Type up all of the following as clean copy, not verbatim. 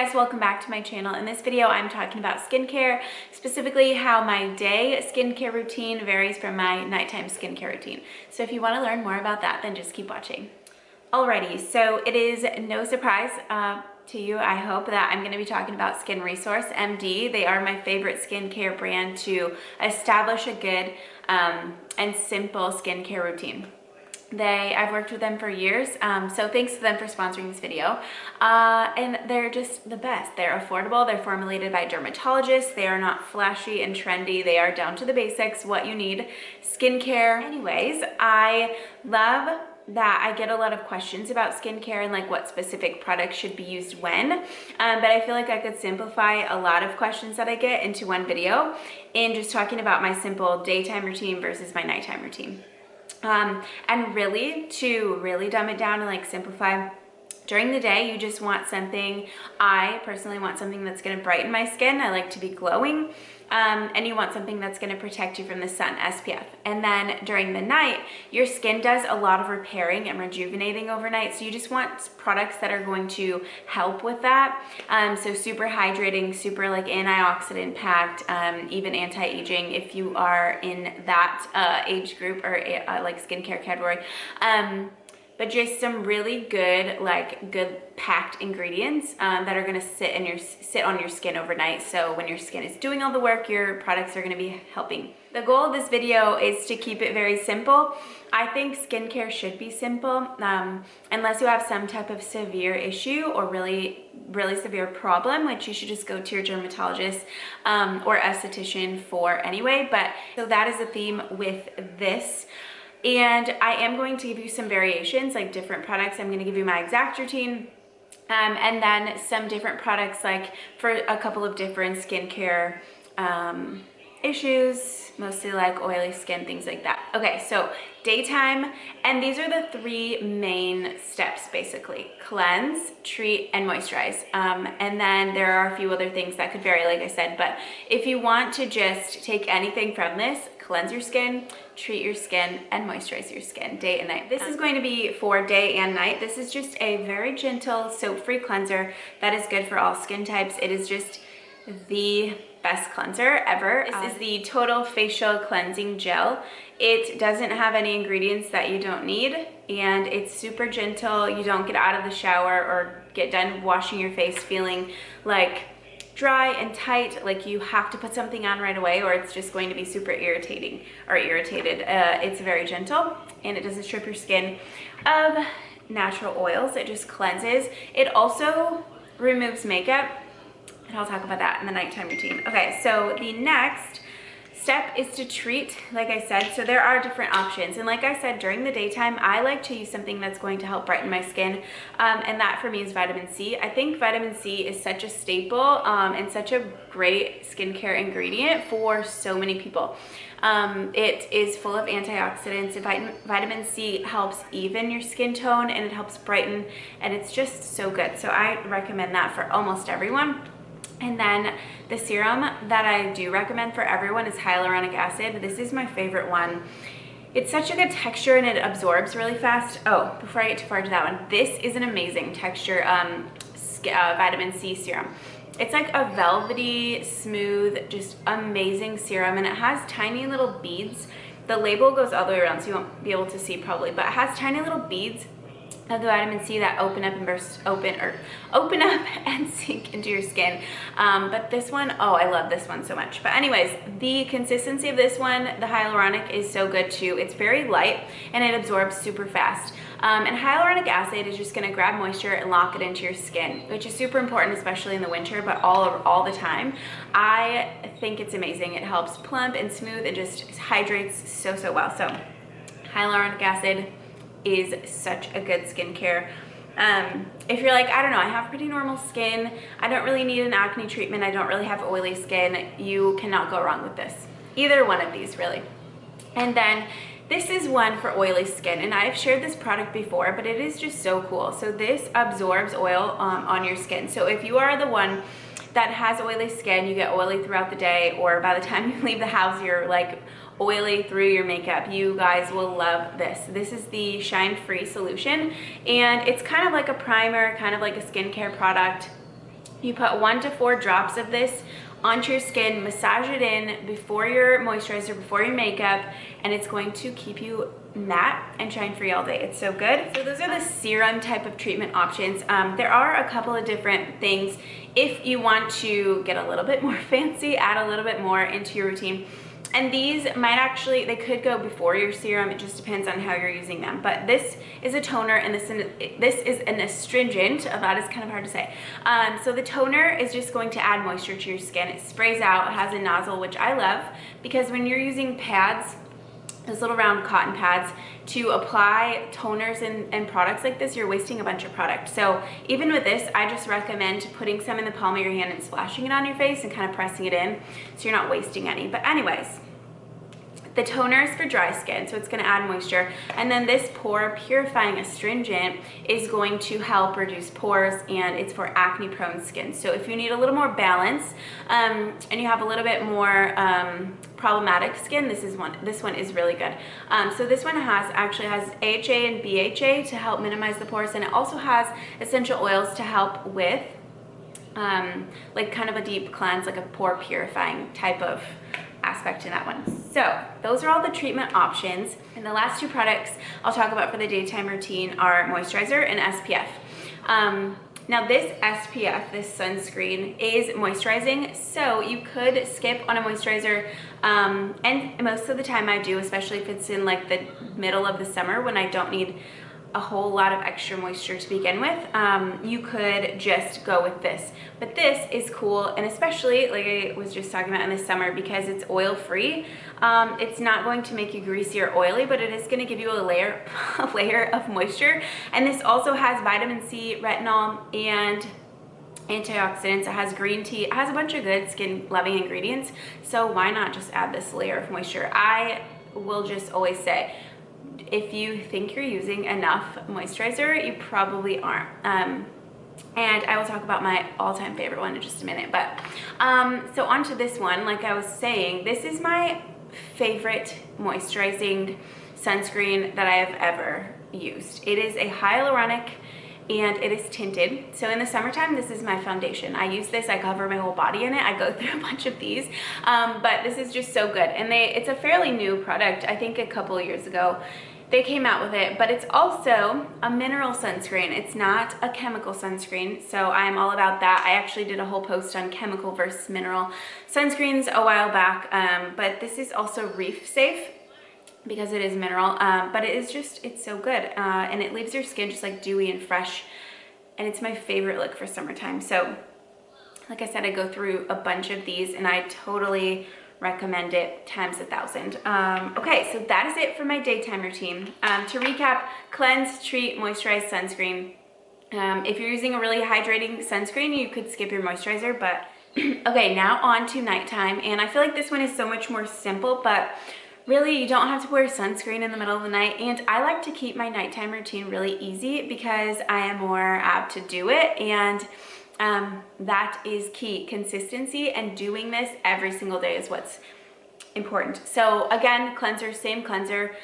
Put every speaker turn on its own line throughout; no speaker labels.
guys, welcome back to my channel. In this video, I'm talking about skincare, specifically how my day skincare routine varies from my nighttime skincare routine. So if you want to learn more about that, then just keep watching. Alrighty, so it is no surprise to you, I hope, that I'm going to be talking about Skin Resource MD. They are my favorite skincare brand to establish a good and simple skincare routine. I've worked with them for years, so thanks to them for sponsoring this video. And they're just the best. They're affordable, they're formulated by dermatologists, they are not flashy and trendy, they are down to the basics, what you need, skincare. Anyways, I love that I get a lot of questions about skincare and like what specific products should be used when, but I feel like I could simplify a lot of questions that I get into one video in just talking about my simple daytime routine versus my nighttime routine. And really, to really dumb it down and like simplify, during the day, you just want something, I personally want something that's going to brighten my skin. I like to be glowing. And you want something that's going to protect you from the sun, SPF. And then during the night, your skin does a lot of repairing and rejuvenating overnight. So you just want products that are going to help with that. So super hydrating, super like antioxidant packed, even anti-aging if you are in that age group or like skincare category. But just some really good, good packed ingredients that are gonna sit on your skin overnight. So when your skin is doing all the work, your products are gonna be helping. The goal of this video is to keep it very simple. I think skincare should be simple, unless you have some type of severe issue or really severe problem, which you should just go to your dermatologist or esthetician for anyway. But so that is the theme with this. And I am going to give you some variations, like different products. I'm going to give you my exact routine, and then some different products like for a couple of different skincare issues, mostly like oily skin, things like that. Okay, so daytime, and these are the three main steps basically: cleanse, treat, and moisturize. And then there are a few other things that could vary, like I said, but if you want to just take anything from this, cleanse your skin, treat your skin, and moisturize your skin day and night. This is going to be for day and night. This is just a very gentle soap-free cleanser that is good for all skin types. It is just the best cleanser ever. This is the Total Facial Cleansing Gel. It doesn't have any ingredients that you don't need, and it's super gentle. You don't get out of the shower or get done washing your face feeling like dry and tight, like you have to put something on right away, or it's just going to be super irritating or irritated. It's very gentle, and it doesn't strip your skin of natural oils. It just cleanses. It also removes makeup, and I'll talk about that in the nighttime routine. Okay, so the next step is to treat, like I said. So there are different options, and like I said, during the daytime I like to use something that's going to help brighten my skin, and that for me is vitamin C. I think vitamin C is such a staple and such a great skincare ingredient for so many people. It is full of antioxidants. Vitamin C helps even your skin tone, and it helps brighten, and it's just so good. So I recommend that for almost everyone. And then the serum that I do recommend for everyone is hyaluronic acid. This is my favorite one. It's such a good texture, and it absorbs really fast. Oh, before I get too far into that one, this is an amazing texture vitamin C serum. It's like a velvety, smooth, just amazing serum, and it has tiny little beads. The label goes all the way around, so you won't be able to see probably, but it has tiny little beads of the vitamin C that open up and sink into your skin. But this one, oh, I love this one so much. But anyways, the consistency of this one, the hyaluronic, is so good too. It's very light, and it absorbs super fast. And hyaluronic acid is just gonna grab moisture and lock it into your skin, which is super important, especially in the winter, but all the time. I think it's amazing. It helps plump and smooth and just hydrates so well. So hyaluronic acid is such a good skincare. If you're like, I don't know, I have pretty normal skin, I don't really need an acne treatment, I don't really have oily skin, you cannot go wrong with this. Either one of these, really. And then this is one for oily skin, and I've shared this product before, but it is just so cool. So this absorbs oil on your skin. So if you are the one that has oily skin, you get oily throughout the day, or by the time you leave the house you're like oily through your makeup, you guys will love this. This is the Shine Free solution, and it's kind of like a primer, kind of like a skincare product. You put 1 to 4 drops of this onto your skin, massage it in before your moisturizer, before your makeup, and it's going to keep you matte and shine free all day. It's so good. So those are the serum type of treatment options. There are a couple of different things. If you want to get a little bit more fancy, add a little bit more into your routine. And these might actually, they could go before your serum. It just depends on how you're using them. But this is a toner, and this is an astringent. That is kind of hard to say. So the toner is just going to add moisture to your skin. It sprays out, it has a nozzle, which I love, because when you're using pads, those little round cotton pads, to apply toners and products like this, you're wasting a bunch of product. So even with this, I just recommend putting some in the palm of your hand and splashing it on your face and kind of pressing it in so you're not wasting any. But anyways, the toner is for dry skin, so it's going to add moisture. And then this pore purifying astringent is going to help reduce pores, and it's for acne prone skin. So if you need a little more balance and you have a little bit more problematic skin, this one is really good. So this one actually has AHA and BHA to help minimize the pores, and it also has essential oils to help with like kind of a deep cleanse, like a pore purifying type of aspect in that one. So those are all the treatment options, and the last two products I'll talk about for the daytime routine are moisturizer and SPF. Now this SPF, this sunscreen, is moisturizing, so you could skip on a moisturizer, and most of the time I do, especially if it's in like the middle of the summer when I don't need a whole lot of extra moisture to begin with. You could just go with this, but this is cool, and especially like I was just talking about in the summer, because it's oil free. It's not going to make you greasy or oily, but it is going to give you a layer of moisture. And this also has vitamin C, retinol, and antioxidants. It has green tea. It has a bunch of good skin loving ingredients, so why not just add this layer of moisture? I will just always say, if you think you're using enough moisturizer, you probably aren't. And I will talk about my all-time favorite one in just a minute. But so onto this one, like I was saying, this is my favorite moisturizing sunscreen that I have ever used. It is a hyaluronic, and it is tinted. So in the summertime, this is my foundation. I use this, I cover my whole body in it. I go through a bunch of these, but this is just so good. And it's a fairly new product. I think a couple of years ago they came out with it, but it's also a mineral sunscreen. It's not a chemical sunscreen, so I'm all about that. I actually did a whole post on chemical versus mineral sunscreens a while back, but this is also reef safe because it is mineral, but it's so good, and it leaves your skin just like dewy and fresh, and it's my favorite look for summertime. So like I said, I go through a bunch of these, and I totally recommend it times 1,000. Okay, so that is it for my daytime routine. To recap: cleanse, treat, moisturize, sunscreen. If you're using a really hydrating sunscreen, you could skip your moisturizer, but okay, now on to nighttime. And I feel like this one is so much more simple, but really you don't have to wear sunscreen in the middle of the night. And I like to keep my nighttime routine really easy because I am more apt to do it, and that is key. Consistency and doing this every single day is what's important. So again, cleanser, same cleanser.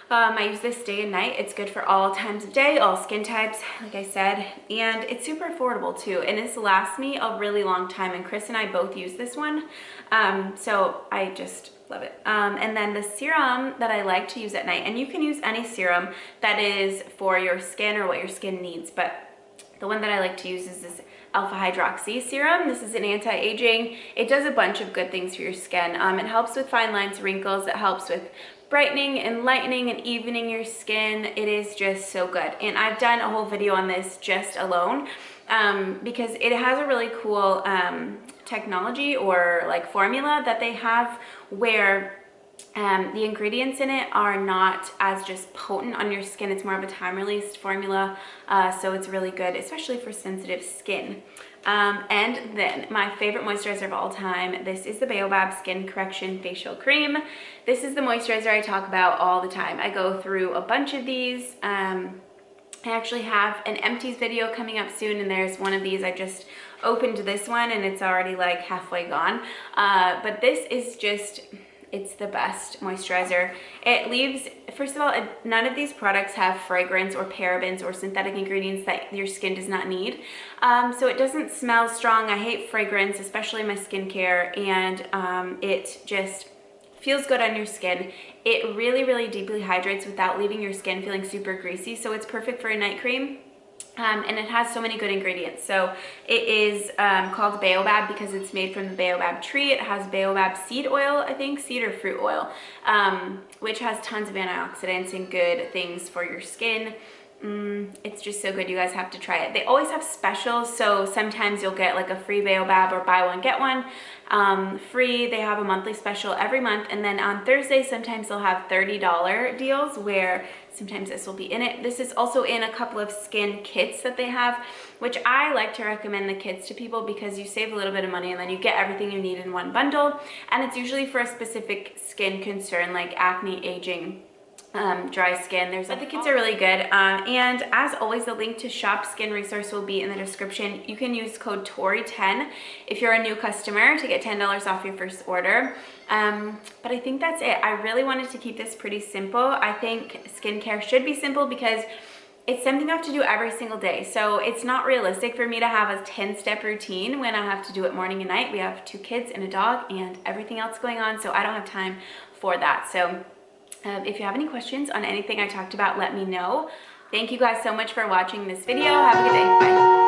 I use this day and night. It's good for all times of day, all skin types, like I said, and it's super affordable too. And this lasts me a really long time, and Chris and I both use this one. So I just love it. And then the serum that I like to use at night, and you can use any serum that is for your skin or what your skin needs, but the one that I like to use is this alpha hydroxy serum. This is an anti-aging. It does a bunch of good things for your skin. It helps with fine lines, wrinkles. It helps with brightening and lightening and evening your skin. It is just so good. And I've done a whole video on this just alone because it has a really cool technology or like formula that they have where the ingredients in it are not as just potent on your skin. It's more of a time-released formula, so it's really good, especially for sensitive skin. And then my favorite moisturizer of all time, this is the Baobab Skin Correction Facial Cream. This is the moisturizer I talk about all the time. I go through a bunch of these. I actually have an empties video coming up soon, and there's one of these. I just opened this one and it's already like halfway gone. But this is just it's the best moisturizer. It leaves, first of all, none of these products have fragrance or parabens or synthetic ingredients that your skin does not need. So it doesn't smell strong. I hate fragrance, especially my skincare, and it just feels good on your skin. It really, really deeply hydrates without leaving your skin feeling super greasy, so it's perfect for a night cream. And it has so many good ingredients. So it is called Baobab because it's made from the baobab tree. It has baobab seed oil, I think, seed or fruit oil, which has tons of antioxidants and good things for your skin. It's just so good. You guys have to try it. They always have specials, so sometimes you'll get like a free baobab or buy one get one free. They have a monthly special every month, and then on Thursday sometimes they'll have $30 deals where sometimes this will be in it. This is also in a couple of skin kits that they have, which I like to recommend the kits to people because you save a little bit of money and then you get everything you need in one bundle, and it's usually for a specific skin concern like acne, aging, dry skin. But the kits are really good, and as always, the link to Shop Skin Resource will be in the description. You can use code TOREY10 if you're a new customer to get $10 off your first order. But I think that's it. I really wanted to keep this pretty simple. I think skincare should be simple because it's something I have to do every single day. So it's not realistic for me to have a 10-step routine when I have to do it morning and night. We have 2 kids and a dog and everything else going on, so I don't have time for that. So if you have any questions on anything I talked about, let me know. Thank you guys so much for watching this video. Have a good day. Bye.